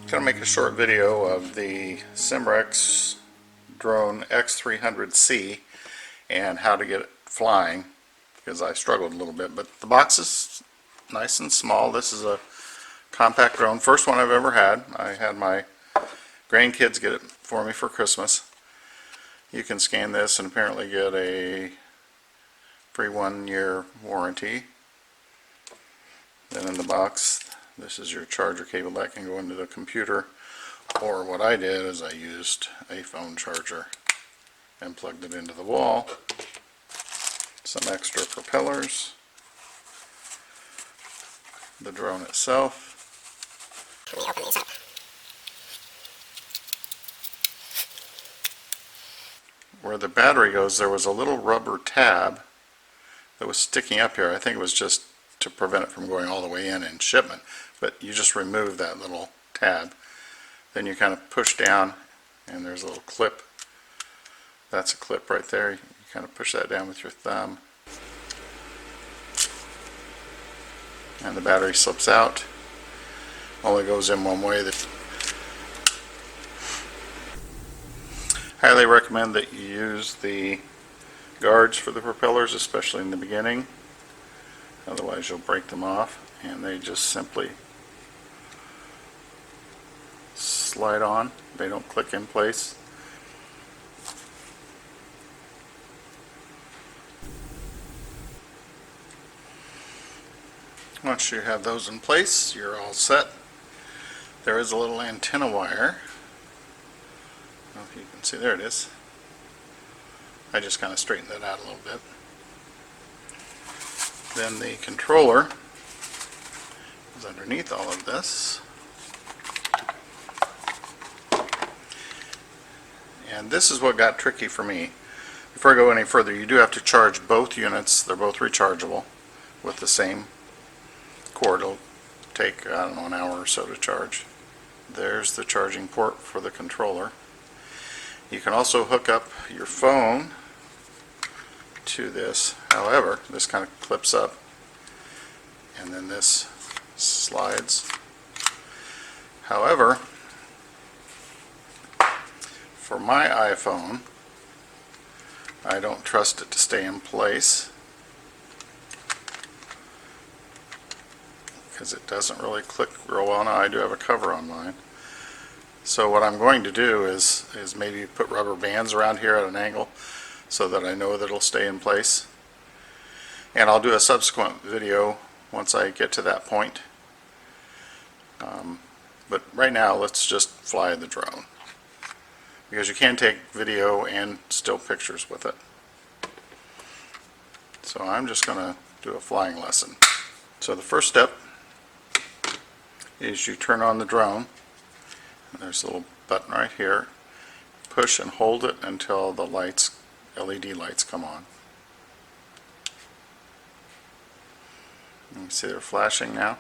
Going to make a short video of the SIMREX drone X300C and how to get it flying, because I struggled a little bit, but the box is nice and small. This is a compact drone, first one I've ever had. I had my grandkids get it for me for Christmas. You can scan this and apparently get a free 1-year warranty. Then in the box, this is your charger cable that can go into the computer, or what I did is I used a phone charger and plugged it into the wall. Some extra propellers, the drone itself. Let me open these up. Where the battery goes, there was a little rubber tab that was sticking up here. I think it was just to prevent it from going all the way in shipment, but you just remove that little tab. Then you kind of push down and there's a little clip. That's a clip right there. You kind of push that down with your thumb and the battery slips out. Only goes in one way. Highly recommend that you use the guards for the propellers, especially in the beginning. Otherwise you'll break them off, and they just simply slide on. They don't click in place. Once you have those in place, you're all set. There is a little antenna wire. I don't know if you can see, there it is. I just kind of straightened that out a little bit. Then the controller is underneath all of this. And this is what got tricky for me. Before I go any further, you do have to charge both units. They're both rechargeable with the same cord. It'll take, I don't know, an hour or so to charge. There's the charging port for the controller. You can also hook up your phone to this. However, this kind of clips up and then this slides. However, for my iPhone, I don't trust it to stay in place because it doesn't really click real well. Now I do have a cover on mine. So what I'm going to do is maybe put rubber bands around here at an angle so that I know that it'll stay in place. And I'll do a subsequent video once I get to that point. But right now, let's just fly the drone, because you can take video and still pictures with it. So I'm just going to do a flying lesson. So the first step is you turn on the drone. And there's a little button right here. Push and hold it until the lights, LED lights, come on. You can see they're flashing now.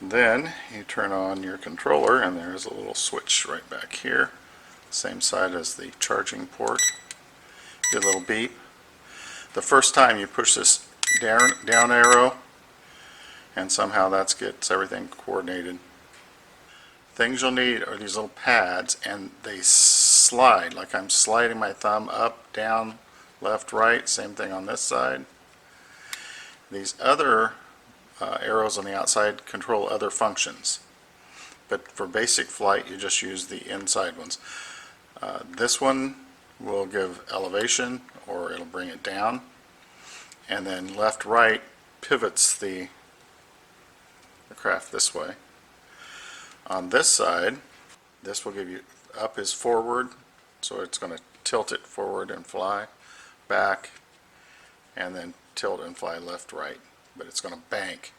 Then you turn on your controller, and there's a little switch right back here, same side as the charging port. Get a little beep. The first time you push this down arrow, and somehow that gets everything coordinated. Things you'll need are these little pads, and they slide like I'm sliding my thumb up, down, left, right. Same thing on this side. These other arrows on the outside control other functions, but for basic flight you just use the inside ones. This one will give elevation, or it'll bring it down, and then left, right pivots the craft this way. On this side, this will give you, up is forward, so it's going to tilt it forward and fly, back, and then tilt and fly left, right, but it's going to bank,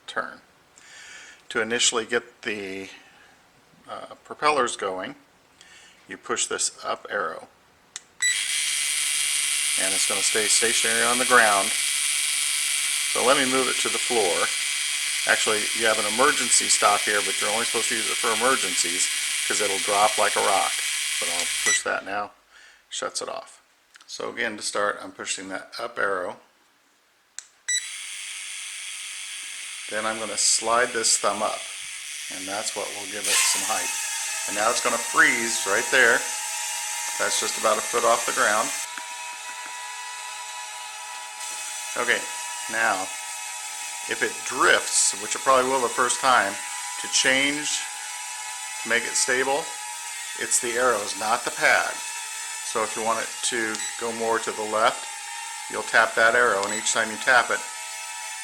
turn. To initially get the propellers going, you push this up arrow, and it's going to stay stationary on the ground. So let me move it to the floor. Actually, you have an emergency stop here, but you're only supposed to use it for emergencies because it'll drop like a rock. But I'll push that now. Shuts it off. So again, to start, I'm pushing that up arrow. Then I'm going to slide this thumb up, and that's what will give it some height. And now it's going to freeze right there. That's just about a foot off the ground. Okay, now if it drifts, which it probably will the first time, to change, to make it stable, it's the arrows, not the pad. So if you want it to go more to the left, you'll tap that arrow, and each time you tap it,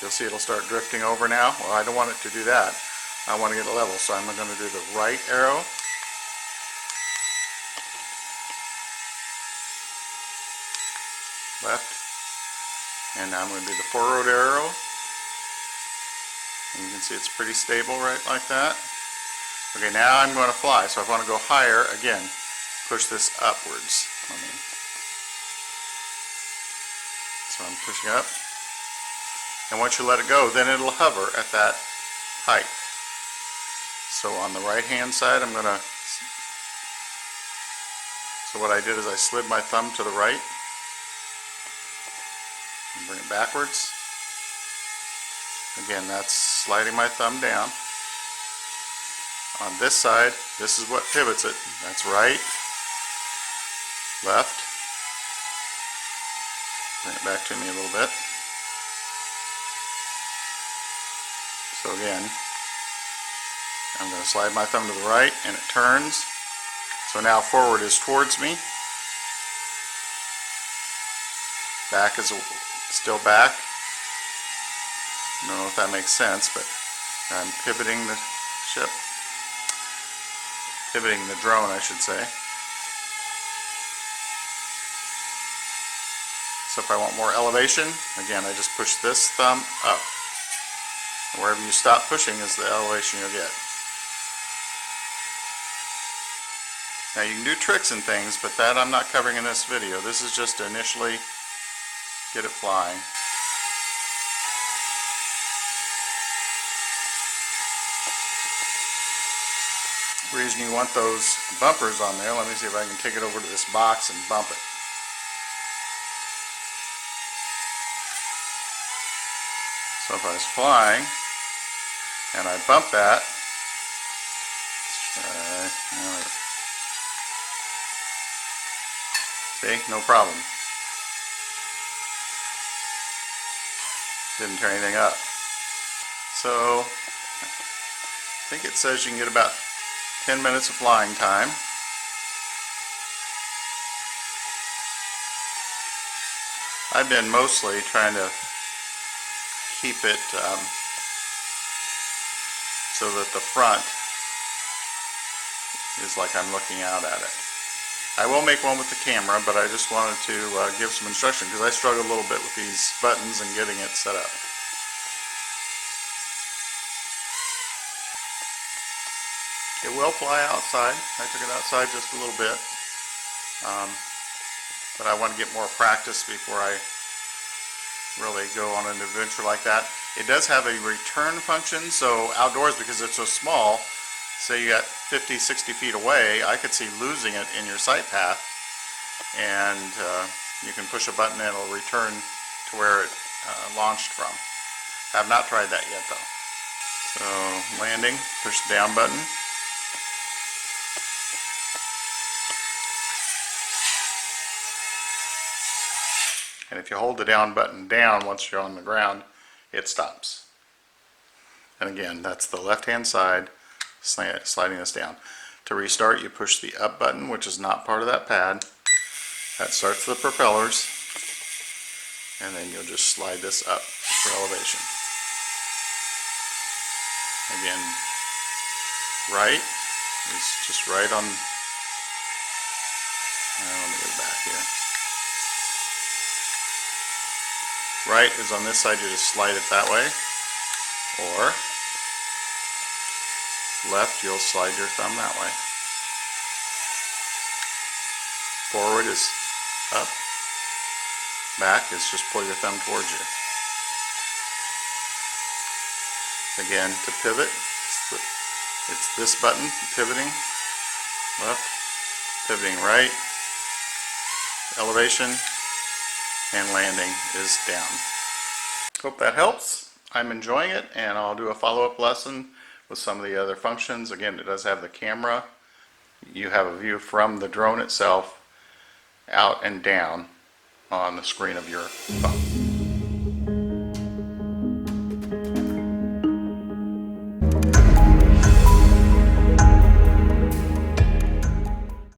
you'll see it'll start drifting over now. Well, I don't want it to do that. I want to get it level, so I'm going to do the right arrow. Left. And now I'm going to do the forward arrow. And you can see it's pretty stable right like that. Okay, now I'm going to fly. So if I want to go higher, again, push this upwards. So I'm pushing up. And once you let it go, then it'll hover at that height. So on the right hand side, I'm going to, so what I did is I slid my thumb to the right and bring it backwards. Again, that's sliding my thumb down. On this side, this is what pivots it. That's right, left. Bring it back to me a little bit. So again, I'm going to slide my thumb to the right and it turns. So now forward is towards me. Back is still back. I don't know if that makes sense, but I'm pivoting the ship. Pivoting the drone, I should say. So if I want more elevation, again, I just push this thumb up. And wherever you stop pushing is the elevation you'll get. Now you can do tricks and things, but that I'm not covering in this video. This is just to initially get it flying. The reason you want those bumpers on there, let me see if I can take it over to this box and bump it. So if I was flying and I bump that, see, no problem. Didn't tear anything up. So I think it says you can get about 10 minutes of flying time. I've been mostly trying to keep it so that the front is like I'm looking out at it. I will make one with the camera, but I just wanted to give some instruction because I struggled a little bit with these buttons and getting it set up. It will fly outside. I took it outside just a little bit, but I want to get more practice before I really go on an adventure like that. It does have a return function, so outdoors, because it's so small, say you got 50, 60 feet away, I could see losing it in your sight path, and you can push a button and it'll return to where it launched from. I have not tried that yet though. So landing, push the down button. And if you hold the down button down once you're on the ground, it stops. And again, that's the left hand side sliding this down. To restart, you push the up button, which is not part of that pad. That starts the propellers. And then you'll just slide this up for elevation. Again, right is just right on. Let me go back here. Right is on this side, you just slide it that way, or left, you'll slide your thumb that way. Forward is up, back is just pull your thumb towards you. Again, to pivot, it's this button, pivoting, left, pivoting right, elevation, and landing is down. Hope that helps. I'm enjoying it, and I'll do a follow-up lesson with some of the other functions. Again, it does have the camera. You have a view from the drone itself out and down on the screen of your phone.